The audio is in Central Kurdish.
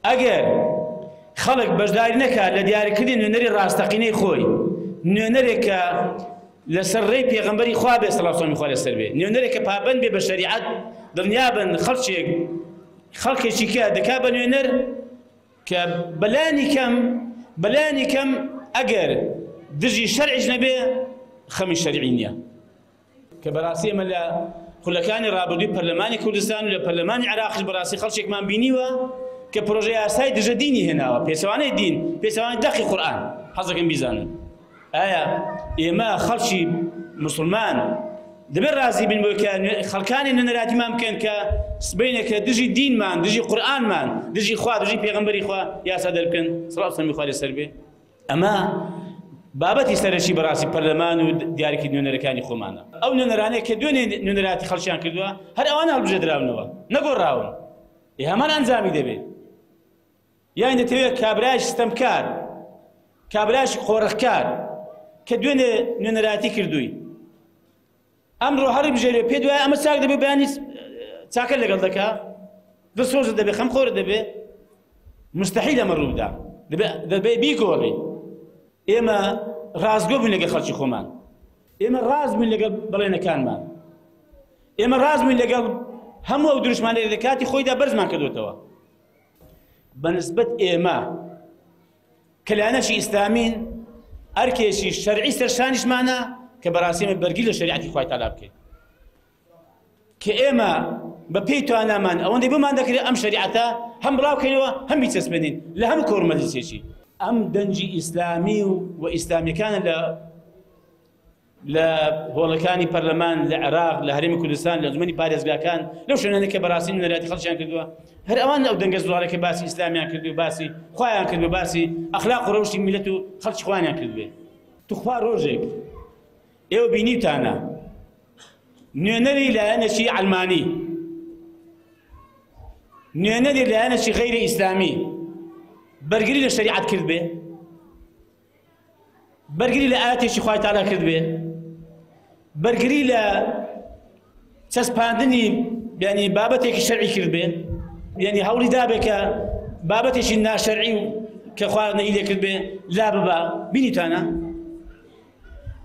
ئەگەر خەڵک بەشداری نەکات لە دیاریکردنی نوێنەری ڕاستەقینەی خۆی، نوێنەرێکە لەسەر ڕێی پێغەمبەری خوا بێ سەڵاو سەلامی خوا لەسەر بێ، نوێنەرێکە پابەند بێ بە شەریعەت، دڵنیابن خەڵکێکی کە دەکا بە نوێنەر کە بەلانی کەم ئەگەر دژی شەرعیش نەبێ خەمی شەرعی نییە. کە بەڕاستی ئەمە لە خولەکانی ڕابردووی پەرلەمانی کوردستان و لە پەرلەمانی عێراقیش بەڕاستی خەڵکێکمان بینیوە کە پرۆژەی یاسای دژە دینی هێناوە، پێچەوانەی دین، پێچەوانەی دەقی قورئان. حەزەکەم بیزانن ئایا ئێمە خەڵکی مسلمان دەبێت ڕازی بین بۆ کە خەڵکانی نوێنەراتیمان بکەن کە سبەینێکە دژی دینمان، دژی قورئانمان، دژی خوا، دژی پێغەمبەری خوا یاسا دەربکەن سەڵاو سەلامی خوا لەسەر بێ. ئەمە بابەتی سەرەکی بەڕاستی پەرلەمان و دیاریکردنی نوێنەرەکانی خۆمانە. ئەو نوێنەرانەیە کە دوێنێ نوێنەراتی خەڵکیان کردووە هەر ئەوان هەڵبژێدراونەوە، نەگۆڕاون، هەمان ئەنجامی دەبێت. یان دەتەوێت کابرایش ستەمکار، کابرایش خۆڕەخکار کە دوێنێ نوێنەراتی کردووی ئەمڕۆ هەڕی بژێرێ پێ دوایە ئەمە چاک دەبێت بەیانی چاکە لەگەڵ دەکا، دەسۆزە دەبێت، خەمخۆرە دەبێت، مستەحیل ئەمە ڕوودا، دەبێت بیگۆڕی. ئێمە ڕازگۆ بووین لەگەڵ خەڵکی خۆمان، ئێمە ڕاز بووین لەگەڵ بەڵێنەکانمان، ئێمە ڕاز بووین لەگەڵ هەموو ئەو دروشمانەی لە کاتی خۆیدا بەرزمان کردوتەوە. بەنسبەت ئێمە کە لایەنەشی ئیسلامین ئەرکێکی شەرعی سەرشانیشمانە کە بەڕاستی ئێمە بەرگی لە شەریعەتی خوای تەعالا بکەین، کە ئێمە بە پێی توانامان ئەوەندەی بمان دەکرێت ئەم شەریعەتە هەم بڵاوکەینەوە هەم بیچەسبێنین لە هەموو کۆڕ مەجلیسێکی. ئەم دەنجی ئیسلامی و ئیسلامیەکانە لە هۆڵەکانی پەرلەمان لە عێراق، لە هەرێمی کوردستان، لە ئەنجومەنی پارێزگاکان، لەو شوێنانە کە بەڕاستی نوێنەراتی خەڵکیان کردووە، هەر ئەوان ئەو دەنگە زوڵارەکە باسی ئیسلامیان کردو، باسی خوایان کردو، باسی ئەخلاق و ڕەوشی میلەت و خەڵکی خوانیان کردوێ. توخوا ڕۆژێک ئێوە بینیوتانە نوێنەری لایەنێکی عەلمانی، نوێنەری لایەنێکی غەیری ئیسلامی بەرگری لە شەریعەت کرد بێ، بەرگری لە ئاەتێکی خوای تەعالا کرد بێ، بەرگری لە چەسپاندنی یعنی بابەتێکی شەرعی کرد بێ، یعنی هەوڵی دابێ کە بابەتێکی ناشەرعی و کە خوا نەهی لێ کرد بێ لا ببا. بینیتانە